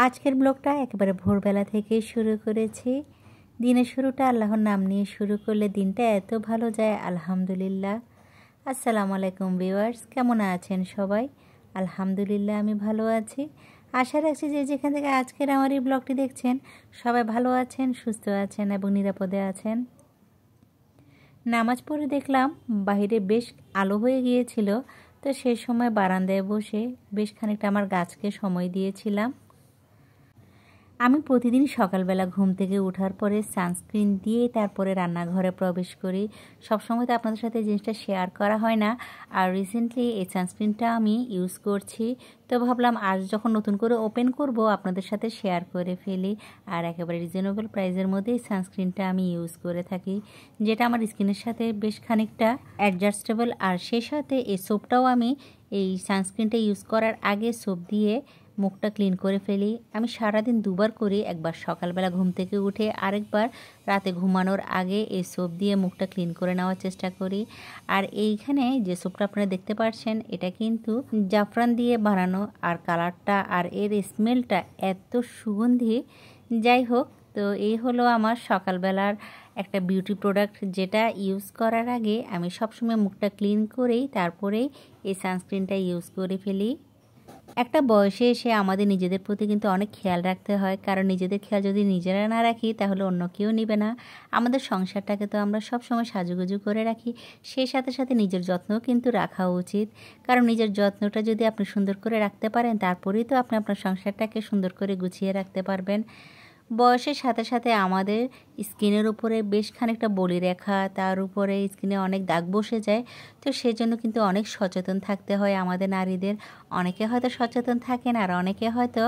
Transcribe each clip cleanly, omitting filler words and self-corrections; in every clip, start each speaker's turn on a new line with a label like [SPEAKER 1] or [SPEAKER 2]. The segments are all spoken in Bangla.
[SPEAKER 1] আজকের ব্লগটা একেবারে ভোরবেলা থেকে শুরু করেছি। দিনের শুরুটা আল্লাহর নাম নিয়ে শুরু করলে দিনটা এত ভালো যায়, আলহামদুলিল্লাহ। আসসালামু আলাইকুম ভিউয়ার্স, কেমন আছেন সবাই? আলহামদুলিল্লাহ আমি ভালো আছি। আশা রাখছি যে যেখান থেকে আজকের আমার এই ব্লগটি দেখছেন সবাই ভালো আছেন, সুস্থ আছেন এবং নিরাপদে আছেন। নামাজ পড়ে দেখলাম বাইরে বেশ আলো হয়ে গিয়েছিল, তো সেই সময় বারান্দায় বসে বেশ খানিকটা আমার গাছকে সময় দিয়েছিলাম। আমি প্রতিদিন সকালবেলা ঘুম থেকে ওঠার পরে সানস্ক্রিন দিয়ে তারপরে রান্নাঘরে প্রবেশ করি। সবসময় তো আপনাদের সাথে এই জিনিসটা শেয়ার করা হয় না, আর রিসেন্টলি এই সানস্ক্রিনটা আমি ইউজ করছি। তো ভাবলাম আজ যখন নতুন করে ওপেন করব আপনাদের সাথে শেয়ার করে ফেলি। আর একেবারে রিজনেবল প্রাইসের মধ্যে এই সানস্ক্রিনটা আমি ইউজ করে থাকি, যেটা আমার স্কিনের সাথে বেশ খানিকটা অ্যাডজাস্টেবল। আর সেই সাথে এই সোপটাও আমি এই সানস্ক্রিনটা ইউজ করার আগে সোপ দিয়ে মুখটা ক্লিন করে ফেলি। আমি সারাদিন দুবার করি, একবার সকালবেলা ঘুম থেকে উঠে, আরেকবার রাতে ঘুমানোর আগে এই সোপ দিয়ে মুখটা ক্লিন করে নেওয়ার চেষ্টা করি। আর এইখানে যে সোপটা আপনারা দেখতে পাচ্ছেন এটা কিন্তু জাফরান দিয়ে বানানো, আর কালারটা আর এর স্মেলটা এত সুগন্ধি। যাই হোক, তো এই হলো আমার সকালবেলার একটা বিউটি প্রোডাক্ট, যেটা ইউজ করার আগে আমি সবসময় মুখটা ক্লিন করেই তারপরেই এই সানস্ক্রিনটা ইউজ করে ফেলি। একটা বয়সে এসে আমাদের নিজেদের প্রতি কিন্তু অনেক খেয়াল রাখতে হয়, কারণ নিজেদের খেয়াল যদি নিজেরা না রাখি তাহলে অন্য কেউ নেবে না। আমাদের সংসারটাকে তো আমরা সব সময় সাজুগুজু করে রাখি, সেই সাথে সাথে নিজের যত্নও কিন্তু রাখা উচিত। কারণ নিজের যত্নটা যদি আপনি সুন্দর করে রাখতে পারেন তারপরেই তো আপনি আপনার সংসারটাকে সুন্দর করে গুছিয়ে রাখতে পারবেন। বয়সের সাথে সাথে আমাদের স্কিনের উপরে বেশ খানিকটা বলিরেখা, তার উপরে স্কিনে অনেক দাগ বসে যায়। তো সেজন্য কিন্তু অনেক সচেতন থাকতে হয় আমাদের নারীদের। অনেকে হয়তো সচেতন থাকেন, আর অনেকে হয়তো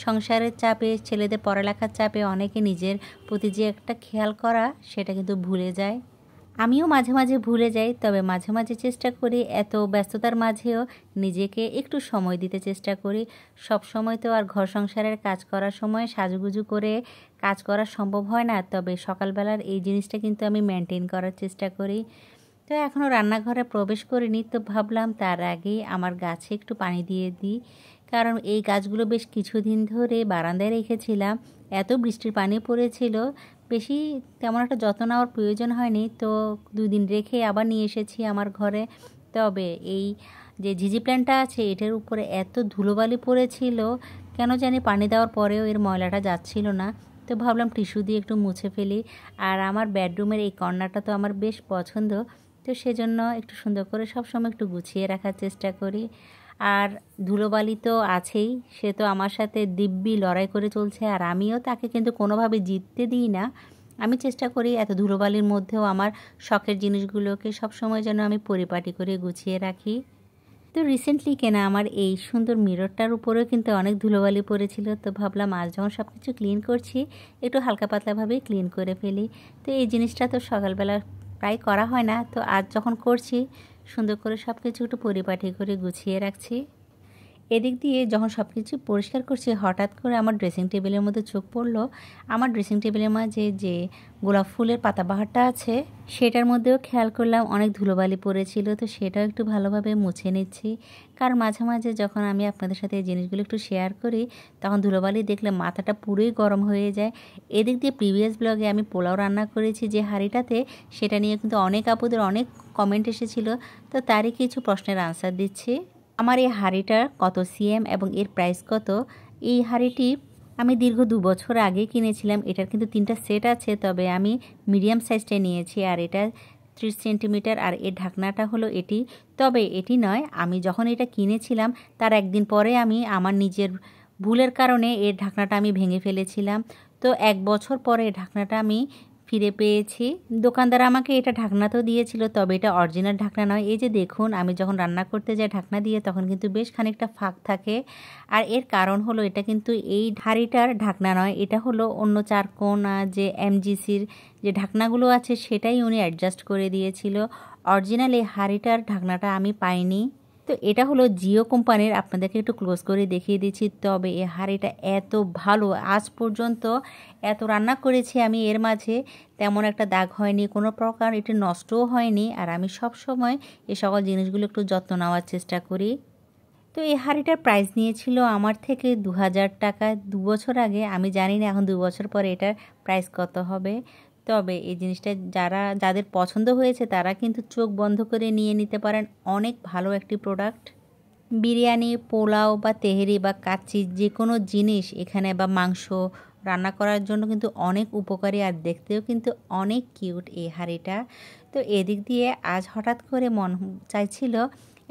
[SPEAKER 1] সংসারের চাপে, ছেলেদের পড়ালেখার চাপে অনেকে নিজের প্রতি যে একটা খেয়াল করা সেটা কিন্তু ভুলে যায়। আমিও মাঝে মাঝে ভুলে যাই, তবে মাঝে মাঝে চেষ্টা করি এত ব্যস্ততার মাঝেও নিজেকে একটু সময় দিতে চেষ্টা করি। সব সময় তো আর ঘর সংসারের কাজ করার সময় সাজুগুজু করে কাজ করা সম্ভব হয় না, তবে সকালবেলার এই জিনিসটা কিন্তু আমি মেনটেন করার চেষ্টা করি। তো এখনও রান্নাঘরে প্রবেশ করিনি, তো ভাবলাম তার আগেই আমার গাছে একটু পানি দিয়ে দিই, কারণ এই গাছগুলো বেশ কিছুদিন ধরে বারান্দায় রেখেছিলাম। এত বৃষ্টির পানি পড়েছিল, বেশি তেমন একটা যত্ন নেওয়ার প্রয়োজন হয়নি, তো 2 দিন রেখে আবার নিয়ে এসেছি আমার ঘরে। তবে এই যে ঝিঝি প্ল্যান্টটা আছে এটার উপরে এত ধুলোবালি পড়েছিল, কেন জানি পানি দেওয়ার পরেও এর ময়লাটা যাচ্ছিল না। তো ভাবলাম টিস্যু দিয়ে একটু মুছে ফেলি। আর আমার বেডরুমের এই কর্নারটা তো আমার বেশ পছন্দ, তো সেজন্য একটু সুন্দর করে সবসময় একটু গুছিয়ে রাখার চেষ্টা করি। আর ধুলোবালি তো আছেই, সে তো আমার সাথে দিব্যি লড়াই করে চলছে, আর আমিও তাকে কিন্তু কোনোভাবে জিততে দিই না। আমি চেষ্টা করি এত ধুলোবালির মধ্যেও আমার শখের জিনিসগুলোকে সবসময় যেন আমি পরিপাটি করে গুছিয়ে রাখি। তো রিসেন্টলি কেনা আমার এই সুন্দর মিররটার উপরেও কিন্তু অনেক ধুলোবালি পড়েছিল, তো ভাবলাম আজ যখন সব কিছু ক্লিন করছি একটু হালকা পাতলাভাবেই ক্লিন করে ফেলি। তো এই জিনিসটা তো সকালবেলা প্রায় করা হয় না, তো আজ যখন করছি সুন্দর করে সব কিছু একটু পরিপাটি করে গুছিয়ে রাখছি। এদিক দিয়ে যখন সব কিছু পরিষ্কার করছি হঠাৎ করে আমার ড্রেসিং টেবিলের মধ্যে চোখ পড়লো। আমার ড্রেসিং টেবিলের মাঝে যে গোলাপ ফুলের পাতাবাহারটা আছে সেটার মধ্যেও খেয়াল করলাম অনেক ধুলোবালি পড়েছিল, তো সেটাও একটু ভালোভাবে মুছে নিচ্ছি। কারণ মাঝে মাঝে যখন আমি আপনাদের সাথে এই জিনিসগুলো একটু শেয়ার করি তখন ধুলোবালি দেখলে মাথাটা পুরোই গরম হয়ে যায়। এদিক দিয়ে প্রিভিয়াস ব্লগে আমি পোলাও রান্না করেছি যে হাঁড়িটাতে, সেটা নিয়ে কিন্তু অনেক আপুদের অনেক কমেন্ট এসেছিল, তো তারই কিছু প্রশ্নের আনসার দিচ্ছি। আমার এই হাঁড়িটার কত সিএম এবং এর প্রাইস কত? এই হাঁড়িটি আমি দীর্ঘ 2 বছর আগে কিনেছিলাম। এটার কিন্তু 3টা সেট আছে, তবে আমি মিডিয়াম সাইজটাই নিয়েছি। আর এটা 30 সেন্টিমিটার, আর এর ঢাকনাটা হলো এটি। তবে এটি নয়, আমি যখন এটা কিনেছিলাম তার একদিন পরে আমি আমার নিজের ভুলের কারণে এর ঢাকনাটা আমি ভেঙে ফেলেছিলাম। তো 1 বছর পরে ঢাকনাটা আমি ফিরে পেয়েছি। দোকানদার আমাকে এটা ঢাকনা তো দিয়েছিল, তবে এটা অরিজিনাল ঢাকনা নয়। এই যে দেখুন, আমি যখন রান্না করতে যাই ঢাকনা দিয়ে তখন কিন্তু বেশ খানিকটা ফাঁক থাকে। আর এর কারণ হলো এটা কিন্তু এই হাঁড়িটার ঢাকনা নয়, এটা হলো অন্য চারকোনা যে এমজিসির যে ঢাকনাগুলো আছে সেটাই উনি অ্যাডজাস্ট করে দিয়েছিল। অরিজিনাল এই হাঁড়িটার ঢাকনাটা আমি পাইনি। তো এটা হলো জিও কোম্পানির, আপনাদেরকে একটু ক্লোজ করে দেখিয়ে দিচ্ছি। তবে এই হাঁড়িটা এত ভালো, আজ পর্যন্ত এত রান্না করেছি আমি এর মাঝে তেমন একটা দাগ হয়নি, কোনো প্রকার এটি নষ্টও হয়নি। আর আমি সব সময় এই সকল জিনিসগুলো একটু যত্ন নেওয়ার চেষ্টা করি। তো এই হাঁড়িটার প্রাইস নিয়েছিল আমার থেকে 2000 টাকা 2 বছর আগে। আমি জানি না এখন 2 বছর পরে এটার প্রাইস কত হবে। তবে এই জিনিসটা যাদের পছন্দ হয়েছে তারা কিন্তু চোখ বন্ধ করে নিয়ে নিতে পারেন। অনেক ভালো একটি প্রোডাক্ট। বিরিয়ানি, পোলাও বা তেহেরি বা কাচ্চি যে কোনো জিনিস এখানে বা মাংস রান্না করার জন্য কিন্তু অনেক উপকারী, আর দেখতেও কিন্তু অনেক কিউট এই হাঁড়িটা। তো এদিক দিয়ে আজ হঠাৎ করে মন চাইছিল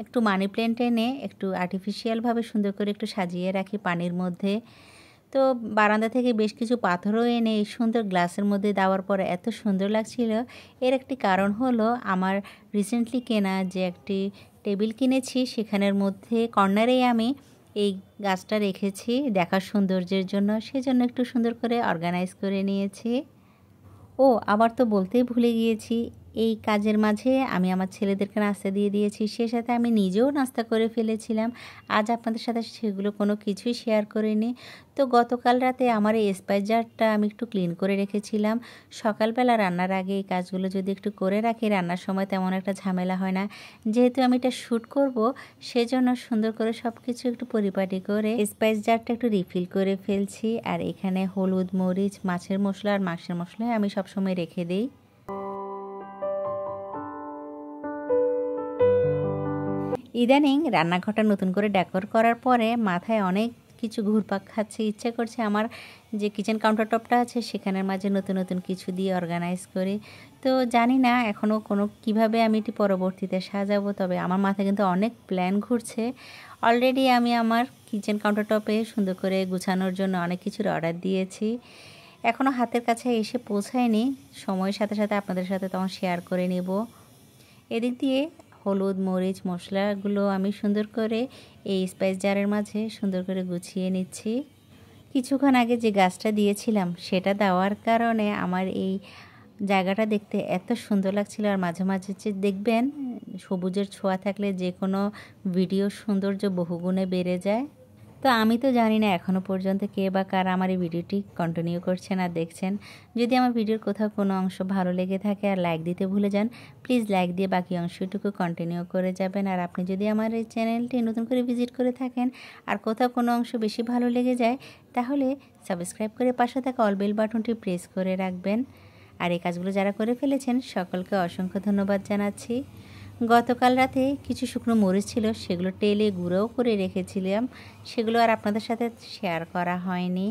[SPEAKER 1] একটু মানি প্ল্যান্ট এনে একটু আর্টিফিশিয়ালভাবে সুন্দর করে একটু সাজিয়ে রাখি পানির মধ্যে। তো বারান্দা থেকে বেশ কিছু পাথরও এনে এই সুন্দর গ্লাসের মধ্যে দেওয়ার পরে এত সুন্দর লাগছিল। এর একটি কারণ হলো আমার রিসেন্টলি কেনা যে একটি টেবিল কিনেছি, সেখানের মধ্যে কর্নারেই আমি এই গাছটা রেখেছি দেখার সৌন্দর্যের জন্য, সেজন্য একটু সুন্দর করে অর্গানাইজ করে নিয়েছি। ও আবার তো বলতেই ভুলে গিয়েছি, এই কাজের মাঝে আমি আমার ছেলেদেরকে নাস্তা দিয়ে দিয়েছি, সে সাথে আমি নিজেও নাস্তা করে ফেলেছিলাম। আজ আপনাদের সাথে সেগুলো কোনো কিছুই শেয়ার করিনি। তো গতকাল রাতে আমার এই স্পাইস জারটা আমি একটু ক্লিন করে রেখেছিলাম। সকালবেলা রান্নার আগে এই কাজগুলো যদি একটু করে রাখি, রান্নার সময় তেমন একটা ঝামেলা হয় না। যেহেতু আমি এটা শ্যুট করব, সেজন্য সুন্দর করে সব কিছু একটু পরিপাটি করে স্পাইস জারটা একটু রিফিল করে ফেলছি। আর এখানে হলুদ, মরিচ, মাছের মশলা আর মাংসের মশলা আমি সবসময় রেখে দিই। ইদানিং রান্নাঘরটা নতুন করে ডেকোর করার পরে মাথায় অনেক কিছু ঘুরপাক খাচ্ছে, ইচ্ছে করছে আমার যে কিচেন কাউন্টার টপটা আছে সেখানের মাঝে নতুন নতুন কিছু দিয়ে অর্গানাইজ করি। তো জানি না এখনও কিভাবে আমি এটি পরবর্তীতে সাজাবো, তবে আমার মাথায় কিন্তু অনেক প্ল্যান ঘুরছে। অলরেডি আমি আমার কিচেন কাউন্টার টপে সুন্দর করে গুছানোর জন্য অনেক কিছুর অর্ডার দিয়েছি, এখনও হাতের কাছে এসে পৌঁছায়নি। সময়ের সাথে সাথে আপনাদের সাথে তখন শেয়ার করে নেব। এদিক দিয়ে হলুদ, মরিচ, মশলাগুলো আমি সুন্দর করে এই স্পাইস জারের মাঝে সুন্দর করে গুছিয়ে নিচ্ছি। কিছুক্ষণ আগে যে গাছটা দিয়েছিলাম সেটা দেওয়ার কারণে আমার এই জায়গাটা দেখতে এত সুন্দর লাগছিল। আর মাঝে মাঝে যে দেখবেন সবুজের ছোঁয়া থাকলে যে কোনো ভিডিও সৌন্দর্য বহুগুণে বেড়ে যায়। তো আমি তো জানি না এখনও পর্যন্ত কে বা কারা আমার এই ভিডিওটি কন্টিনিউ করছেন আর দেখছেন। যদি আমার ভিডিওর কোথাও কোনো অংশ ভালো লেগে থাকে আর লাইক দিতে ভুলে যান, প্লিজ লাইক দিয়ে বাকি অংশটুকু কন্টিনিউ করে যাবেন। আর আপনি যদি আমার এই চ্যানেলটি নতুন করে ভিজিট করে থাকেন আর কোথাও কোনো অংশ বেশি ভালো লেগে যায়, তাহলে সাবস্ক্রাইব করে পাশে থাকা অল বেল বাটনটি প্রেস করে রাখবেন। আর এই কাজগুলো যারা করে ফেলেছেন সকলকে অসংখ্য ধন্যবাদ জানাচ্ছি। গতকাল রাতে কিছু শুকনো মরিচ ছিল, সেগুলো টেলে গুঁড়োও করে রেখেছিলাম, সেগুলো আর আপনাদের সাথে শেয়ার করা হয়নি।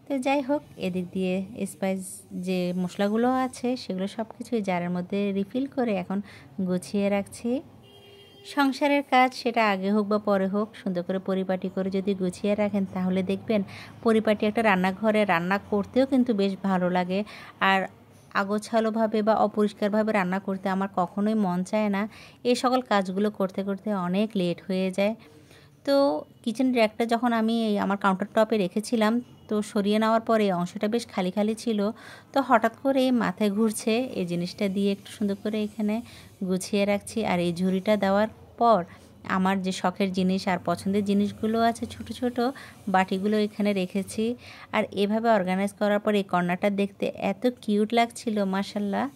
[SPEAKER 1] তো যাই হোক, এদিক দিয়ে স্পাইস যে মশলাগুলো আছে সেগুলো সব কিছুই জারের মধ্যে রিফিল করে এখন গুছিয়ে রাখছি। সংসারের কাজ সেটা আগে হোক বা পরে হোক, সুন্দর করে পরিপাটি করে যদি গুছিয়ে রাখেন তাহলে দেখবেন পরিপাটি একটা রান্নাঘরে রান্না করতেও কিন্তু বেশ ভালো লাগে। আর আগোছালোভাবে বা অপরিষ্কারভাবে রান্না করতে আমার কখনোই মন চায় না। এই সকল কাজগুলো করতে করতে অনেক লেট হয়ে যায়। তো কিচেন র্যাকটা যখন আমি আমার কাউন্টার টপে রেখেছিলাম, তো সরিয়ে নেওয়ার পরে অংশটা বেশ খালি খালি ছিল। তো হঠাৎ করে মাথায় ঘুরছে এই জিনিসটা দিয়ে একটু সুন্দর করে এখানে গুছিয়ে রাখছি। আর এই ঝুড়িটা দেওয়ার পর আমার যে শখের জিনিস আর পছন্দের জিনিসগুলো আছে ছোট ছোট বাটিগুলো এখানে রেখেছি। আর এভাবে অর্গানাইজ করার পর এই কর্নারটা দেখতে এত কিউট লাগছিল, মাশাল্লাহ।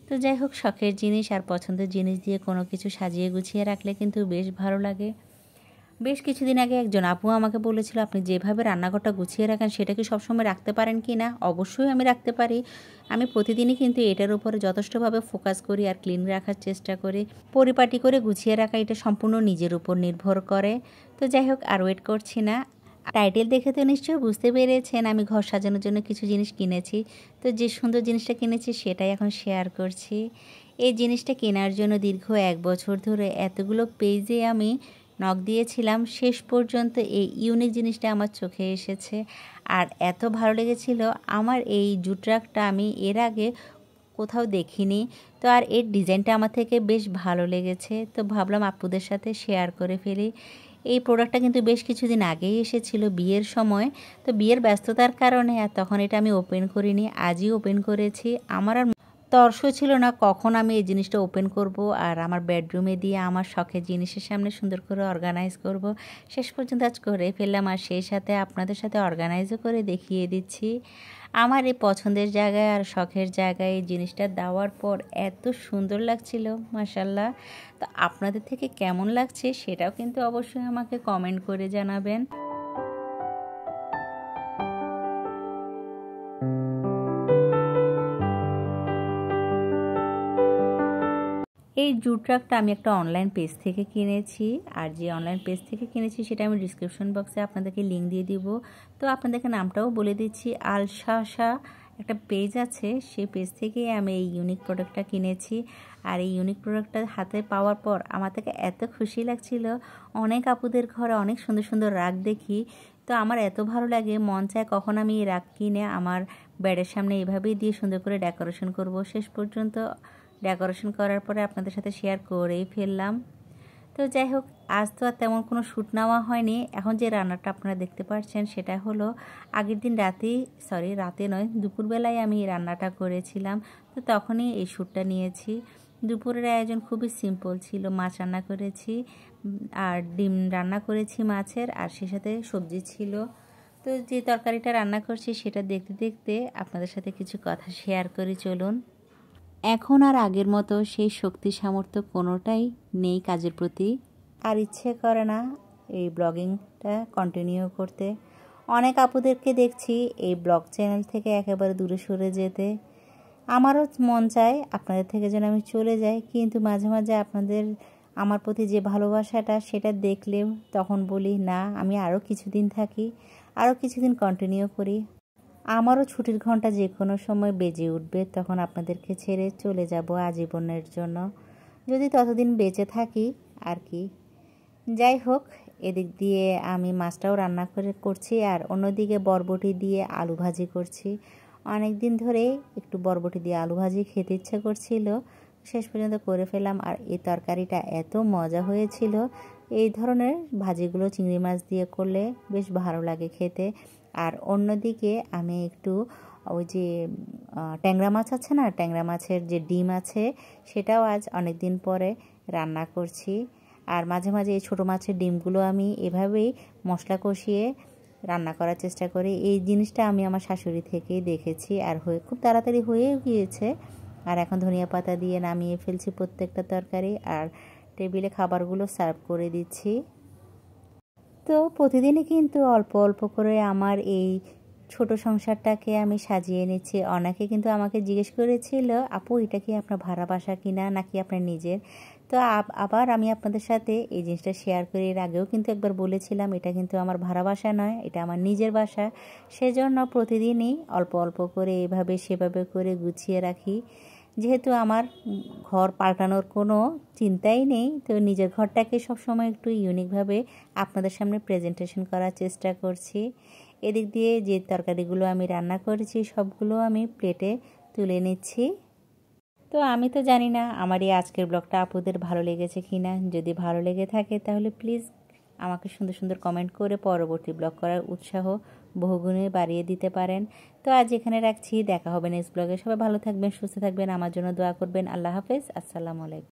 [SPEAKER 1] তো যাই হোক, শখের জিনিস আর পছন্দের জিনিস দিয়ে কোনো কিছু সাজিয়ে গুছিয়ে রাখলে কিন্তু বেশ ভালো লাগে। বেশ কিছুদিন আগে একজন আপু আমাকে বলেছিল, আপনি যেভাবে রান্নাঘরটা গুছিয়ে রাখেন সেটা কি সবসময় রাখতে পারেন কি না? অবশ্যই আমি রাখতে পারি। আমি প্রতিদিনই কিন্তু এটার উপরে যথেষ্টভাবে ফোকাস করি আর ক্লিন রাখার চেষ্টা করি। পরিপাটি করে গুছিয়ে রাখা এটা সম্পূর্ণ নিজের উপর নির্ভর করে। তো যাই হোক, আর ওয়েট করছি না। টাইটেল দেখে তো নিশ্চয়ই বুঝতে পেরেছেন আমি ঘর সাজানোর জন্য কিছু জিনিস কিনেছি। তো যে সুন্দর জিনিসটা কিনেছি সেটাই এখন শেয়ার করছি। এই জিনিসটা কেনার জন্য দীর্ঘ 1 বছর ধরে এতগুলো পেজে আমি নক দিয়েছিলাম, শেষ পর্যন্ত এই ইউনিক জিনিসটা আমার চোখে এসেছে আর এত ভালো লেগেছিল। আমার এই জুট রাগটা আমি এর আগে কোথাও দেখিনি। তো আর এর ডিজাইনটা আমার থেকে বেশ ভালো লেগেছে, তো ভাবলাম আপুদের সাথে শেয়ার করে ফেলি। এই প্রোডাক্টটা কিন্তু বেশ কিছুদিন আগেই এসেছিল বিয়ের সময়। তো বিয়ের ব্যস্ততার কারণে আর তখন এটা আমি ওপেন করিনি, আজই ওপেন করেছি। আমার আর তর্স ছিল না কখন আমি এই জিনিসটা ওপেন করব আর আমার বেডরুমে দিয়ে আমার শখের জিনিসের সামনে সুন্দর করে অর্গানাইজ করব। শেষ পর্যন্ত আজ করে ফেললাম আর সেই সাথে আপনাদের সাথে অর্গানাইজও করে দেখিয়ে দিচ্ছি। আমার এই পছন্দের জায়গায় আর শখের জায়গায় এই জিনিসটা দেওয়ার পর এত সুন্দর লাগছিল মাশাল্লাহ। তো আপনাদের থেকে কেমন লাগছে সেটাও কিন্তু অবশ্যই আমাকে কমেন্ট করে জানাবেন। এই জুট রাগটা আমি একটা অনলাইন পেজ থেকে কিনেছি আর যে অনলাইন পেজ থেকে কিনেছি সেটা আমি ডিসক্রিপশন বক্সে আপনাদেরকে লিঙ্ক দিয়ে দিব। তো আপনাদেরকে নামটাও বলে দিচ্ছি, আলশাশা একটা পেজ আছে, সেই পেজ থেকেই আমি এই ইউনিক প্রোডাক্টটা কিনেছি। আর এই ইউনিক প্রোডাক্টটা হাতে পাওয়ার পর আমার থেকে এত খুশি লাগছিল। অনেক আপুদের ঘরে অনেক সুন্দর সুন্দর রাগ দেখি, তো আমার এত ভালো লাগে, মন চায় কখন আমি এই রাগ কিনে আমার বেডের সামনে এইভাবেই দিয়ে সুন্দর করে ডেকোরেশন করব। শেষ পর্যন্ত ডেকোরেশন করার পরে আপনাদের সাথে শেয়ার করেই ফেললাম। তো যাই হোক, আজ তো আর তেমন কোনো শ্যুট নেওয়া হয়নি। এখন যে রান্নাটা আপনারা দেখতে পাচ্ছেন সেটা হলো আগের দিন রাতে নয়, দুপুরবেলায় আমি এই রান্নাটা করেছিলাম। তো তখনই এই শ্যুটটা নিয়েছি। দুপুরের আয়োজন খুবই সিম্পল ছিল, মাছ রান্না করেছি আর ডিম রান্না করেছি মাছের, আর সে সাথে সবজি ছিল। তো যে তরকারিটা রান্না করছি সেটা দেখতে দেখতে আপনাদের সাথে কিছু কথা শেয়ার করি, চলুন। এখন আর আগের মতো সেই শক্তি সামর্থ্য কোনোটাই নেই কাজের প্রতি, আর ইচ্ছে করে না এই ব্লগিংটা কন্টিনিউ করতে। অনেক আপুদেরকে দেখছি এই ব্লগ চ্যানেল থেকে একেবারে দূরে সরে যেতে। আমারও মন চায় আপনাদের থেকে যেন আমি চলে যাই, কিন্তু মাঝে মাঝে আপনাদের আমার প্রতি যে ভালোবাসাটা সেটা দেখলে তখন বলি না, আমি আরও কিছুদিন থাকি, আরও কিছুদিন কন্টিনিউ করি। আমারও ছুটির ঘন্টা যে কোনো সময় বেজে উঠবে, তখন আপনাদেরকে ছেড়ে চলে যাব আজীবনের জন্য, যদি ততদিন বেঁচে থাকি আর কি। যাই হোক, এদিক দিয়ে আমি মাছটাও রান্না করছি আর অন্যদিকে বরবটি দিয়ে আলু ভাজি করছি। অনেক দিন ধরে একটু বরবটি দিয়ে আলু ভাজি খেতে ইচ্ছে করছিল, শেষ পর্যন্ত করে ফেলাম। আর এই তরকারিটা এত মজা হয়েছিল, এই ধরনের ভাজিগুলো চিংড়ি মাছ দিয়ে করলে বেশ ভালো লাগে খেতে। আর অন্যদিকে আমি একটু ওই যে ট্যাংরা মাছ আছে না, ট্যাংরা মাছের যে ডিম আছে সেটাও আজ অনেক দিন পরে রান্না করছি। আর মাঝে মাঝে এই ছোটো মাছের ডিমগুলো আমি এভাবেই মশলা কষিয়ে রান্না করার চেষ্টা করি। এই জিনিসটা আমি আমার শাশুড়ি থেকেই দেখেছি, আর খুব তাড়াতাড়ি হয়েও গিয়েছে। আর এখন ধনিয়া পাতা দিয়ে নামিয়ে ফেলছি প্রত্যেকটা তরকারি, আর টেবিলে খাবারগুলো সার্ভ করে দিচ্ছি। তো প্রতিদিনই কিন্তু অল্প অল্প করে আমার এই ছোট সংসারটাকে আমি সাজিয়ে নিচ্ছি। অনেকে কিন্তু আমাকে জিজ্ঞেস করেছিল, আপু এটা কি আপনার ভাড়া বাসা কিনা নাকি আপনার নিজের? তো আবার আমি আপনাদের সাথে এই জিনিসটা শেয়ার করি। এর আগেও কিন্তু একবার বলেছিলাম এটা কিন্তু আমার ভাড়া বাসা নয়, এটা আমার নিজের বাসা। সেজন্য প্রতিদিনই অল্প অল্প করে এভাবে সেভাবে করে গুছিয়ে রাখি। যেহেতু আমার ঘর পাল্টানোর কোনো চিন্তাই নেই, তো নিজের ঘরটাকে সবসময় একটু ইউনিকভাবে আপনাদের সামনে প্রেজেন্টেশন করার চেষ্টা করছি। এদিক দিয়ে যে তরকারিগুলো আমি রান্না করেছি সবগুলো আমি প্লেটে তুলে নিচ্ছি। তো আমি তো জানি না আমার এই আজকের ব্লগটা আপুদের ভালো লেগেছে কি না। যদি ভালো লেগে থাকে তাহলে প্লিজ আমাকে সুন্দর সুন্দর কমেন্ট করে পরবর্তী ব্লগ করার উৎসাহ বহুগুণে বাড়িয়ে দিতে পারেন। তো আজ এখানে রাখছি, দেখা হবে নেক্সট ব্লগে। সবাই ভালো থাকবেন, সুস্থ থাকবেন, আমার জন্য দোয়া করবেন। আল্লাহ হাফেজ, আসসালামু আলাইকুম।